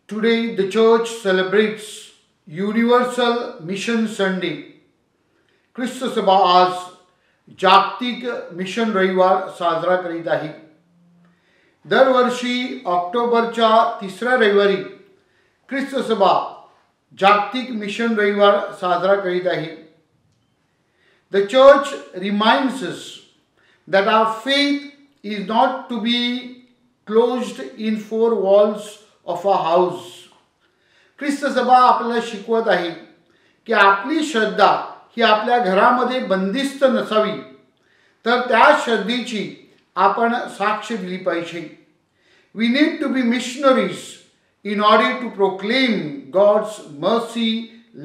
Today, the church celebrates Universal Mission Sunday. ख्रिस्त सभा आज जागतिक मिशन रविवार साजरा करीत आहे. दरवर्षी ऑक्टोबरच्या तिसऱ्या रविवारी ख्रिस्त सभा जागतिक मिशन रविवार साजरा करीत आहे. The church reminds us that our faith is not to be closed in four walls of a house. ख्रिस्त सभा आपल्याला शिकवत आहे की आपली श्रद्धा ही आपल्या घरामध्ये बंदिस्त नसावी, तर त्या श्रद्धेची आपण साक्ष दिली पाहिजे. We need to be missionaries in order to proclaim God's mercy,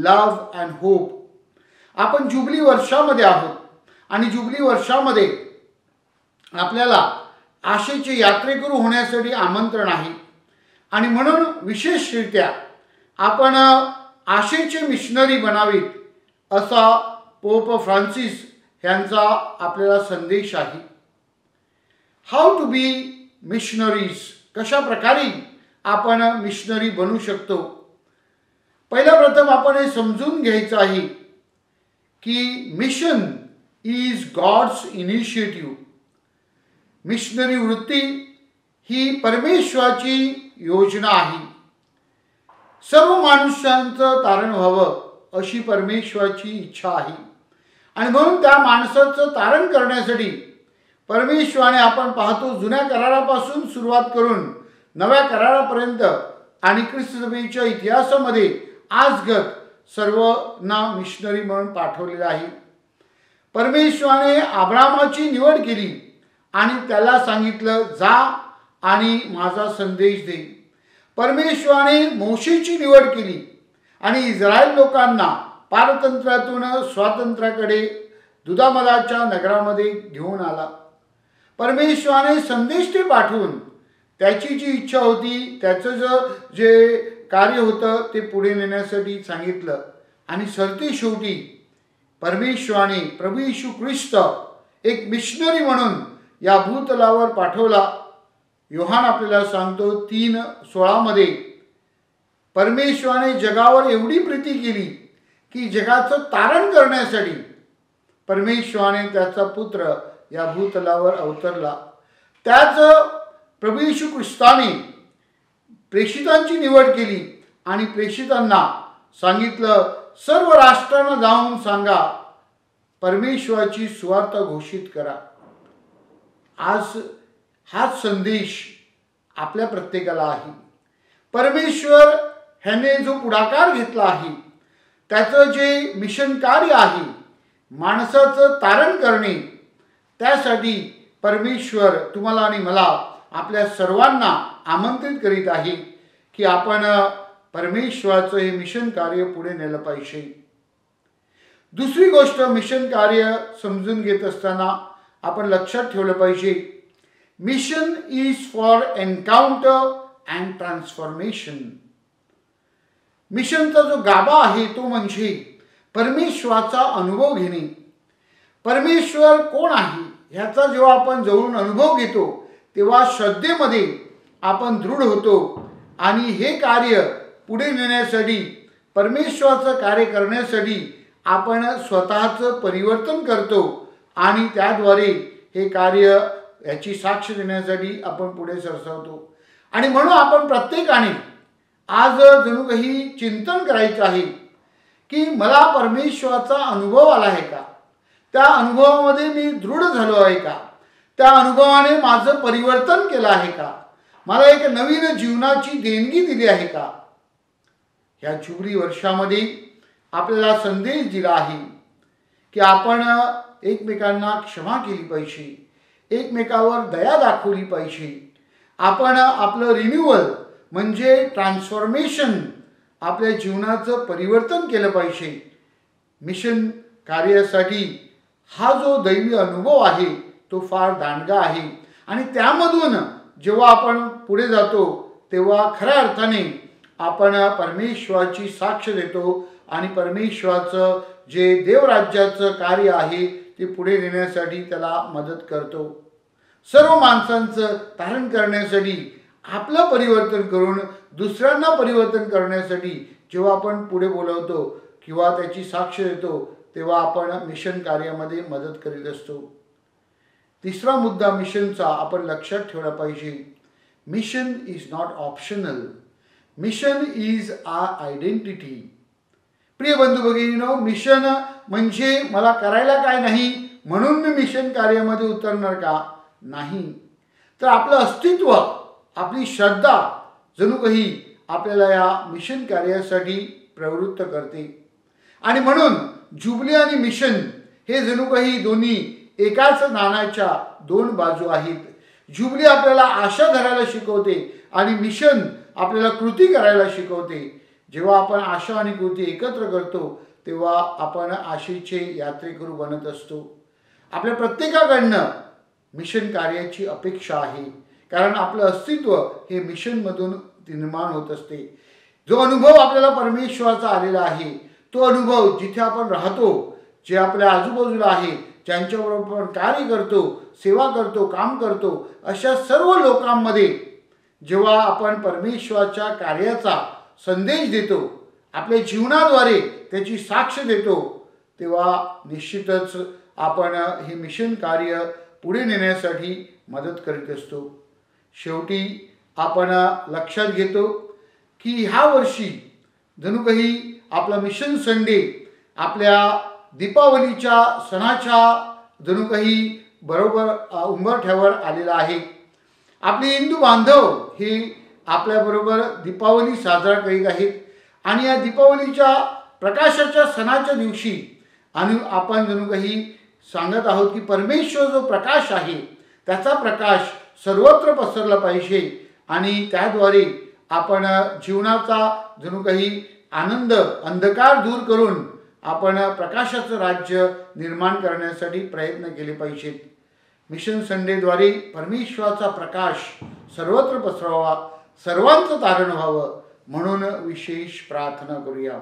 love and hope. आपण जुबली वर्षामध्ये आहोत आणि जुबली वर्षामध्ये आपल्याला आशेचे यात्रेकरू होण्यासाठी आमंत्रण आहे आणि म्हणून विशेषरित्या आपण आशेचे मिशनरी बनावीत असा पोप फ्रान्सिस यांचा आपल्याला संदेश आहे. हाऊ टू बी मिशनरीज, कशा प्रकारे आपण मिशनरी बनू शकतो. पहिल्या प्रथम आपण हे समजून घ्यायचं आहे की mission is God's initiative. Missionary वृत्ती ही परमेश्वराची योजना आहे. सर्व माणसांचं तारण व्हावं अशी परमेश्वराची इच्छा आहे आणि म्हणून त्या माणसाचं तारण करण्यासाठी परमेश्वराने आपण पाहतो जुन्या करारापासून सुरुवात करून नव्या करारापर्यंत आणि ख्रिस्त सभेच्या इतिहासामध्ये आजगत सर्वांना मिशनरी म्हणून पाठवलेलं आहे. परमेश्वराने अब्रामाची निवड केली आणि त्याला सांगितलं जा आणि माझा संदेश दे. परमेश्वराने मोशेची निवड केली आणि इस्रायल लोकांना पारतंत्र्यातून स्वातंत्र्याकडे दुधामलाच्या नगरामध्ये घेऊन आला. परमेश्वराने संदेश ते पाठवून त्याची जी इच्छा होती त्याचं जे कार्य होतं ते पुढे नेण्यासाठी सांगितलं आणि सरतेशेवटी परमेश्वराने प्रभू येशू ख्रिस्त एक मिशनरी म्हणून या भूतलावर पाठवला. योहान आपल्याला सांगतो 3:16 मध्ये परमेश्वराने जगावर एवढी प्रीती केली की जगाचं तारण करण्यासाठी परमेश्वराने त्याचा पुत्र या भूतलावर अवतरला. त्याच प्रभू येशू ख्रिस्ताने प्रेषितांची निवड केली आणि प्रेषितांना सांगितलं सर्व राष्ट्रांना जाऊन सांगा परमेश्वराची सुवार्ता घोषित करा. आज हाच संदेश आपल्या प्रत्येकाला आहे. परमेश्वर ह्याने जो पुढाकार घेतला आहे त्याचं जे मिशन कार्य आहे माणसाचं तारण करणे, त्यासाठी परमेश्वर तुम्हाला आणि मला आपल्या सर्वांना आमंत्रित करीत आहे की आपण परमेश्वराचं हे मिशन कार्य पुढे नेलं पाहिजे. दुसरी गोष्ट मिशन कार्य समजून घेत असताना आपण लक्षात ठेवलं पाहिजे mission is for encounter and transformation. मिशनचा जो गाभा आहे तो म्हणजे परमेश्वराचा अनुभव घेणे. परमेश्वर कोण आहे ह्याचा जेव्हा आपण जवळून अनुभव घेतो तेव्हा श्रद्धेमध्ये आपण दृढ होतो आणि हे कार्य पुढे नेण्यासाठी परमेश्वराचं कार्य करण्यासाठी आपण स्वतःचं परिवर्तन करतो आणि त्याद्वारे हे कार्य याची साक्ष देण्यासाठी आपण पुढे सरसावतो. आणि म्हणून आपण प्रत्येकाने आज जणू काही चिंतन करायचं आहे की मला परमेश्वराचा अनुभव आला आहे का, त्या अनुभवामध्ये मी दृढ झालो आहे का, त्या अनुभवाने माझं परिवर्तन केलं आहे का, मला एक नवीन जीवनाची देणगी दिली आहे का. ह्या जुबली वर्षामध्ये आपल्याला संदेश दिला आहे की आपण एकमेकांना क्षमा केली पाहिजे, एकमेकावर दया दाखवली पाहिजे. आपण आपलं रिन्यूअल म्हणजे ट्रान्सफॉर्मेशन आपल्या जीवनाचं परिवर्तन केलं पाहिजे. मिशन कार्यासाठी हा जो दैवी अनुभव आहे तो फार दांडगा आहे आणि त्यामधून जेव्हा आपण पुढे जातो तेव्हा खऱ्या अर्थाने आपण परमेश्वराची साक्ष देतो आणि परमेश्वराचं जे देवराज्याचं कार्य आहे ते पुढे नेण्यासाठी त्याला मदत करतो. सर्व माणसांचं तारण करण्यासाठी आपलं परिवर्तन करून दुसऱ्यांना परिवर्तन करण्यासाठी जेव्हा आपण पुढे बोलवतो किंवा त्याची साक्ष देतो तेव्हा आपण मिशन कार्यामध्ये मदत करीत असतो. तिसरा मुद्दा मिशनचा आपण लक्षात ठेवला पाहिजे. Mission is not optional. Mission is our identity. प्रिय बंधू भगिनींनो, मिशन म्हणजे मला करायला काय नाही म्हणून मी मिशन कार्यामध्ये उतरणार का? नाही. तर आपलं अस्तित्व, आपली श्रद्धा जणू काही आपल्याला या मिशन कार्यासाठी प्रवृत्त करते. आणि म्हणून जुबली आणि मिशन हे जणू काही दोन्ही एकाच नाण्याच्या दोन बाजू आहेत. जुबली आपल्याला आशा धरायला शिकवते आणि मिशन आपल्याला कृती करायला शिकवते. जेव्हा आपण आशा आणि कृती एकत्र करतो तेव्हा आपण आशेचे यात्रेकरू बनत असतो. आपल्या प्रत्येकाकडनं मिशन कार्याची अपेक्षा आहे, कारण आपलं अस्तित्व हे मिशनमधून निर्माण होत असते. जो अनुभव आपल्याला परमेश्वराचा आलेला आहे, तो अनुभव जिथे आपण राहतो, जे आपल्या आजूबाजूला आहे, ज्यांच्याबरोबर आपण कार्य करतो, सेवा करतो, काम करतो, अशा सर्व लोकांमध्ये जेव्हा आपण परमेश्वराच्या कार्याचा संदेश देतो, आपल्या जीवनाद्वारे त्याची साक्ष देतो, तेव्हा निश्चितच आपण हे मिशन कार्य पुढे नेण्यासाठी मदत करीत असतो. शेवटी आपण लक्षात घेतो की ह्या वर्षी जणू काही आपला मिशन संडे आपल्या दीपावलीच्या सणाच्या जणू काही बरोबर उंबरठ्यावर आलेला आहे. आपले हिंदू बांधव हे आपल्याबरोबर दीपावली साजरा करीत आहेत आणि या दीपावलीच्या प्रकाशाच्या सणाच्या दिवशी आणि आपण जणू काही सांगत आहोत की परमेश्वर जो प्रकाश आहे त्याचा प्रकाश सर्वत्र पसरला पाहिजे आणि त्याद्वारे आपण जीवनाचा जणू काही आनंद, अंधकार दूर करून आपण प्रकाशाचं राज्य निर्माण करण्यासाठी प्रयत्न केले पाहिजेत. मिशन संडेद्वारे परमेश्वराचा प्रकाश सर्वत्र पसरावा, सर्वांचं तारण व्हावं म्हणून विशेष प्रार्थना करूया.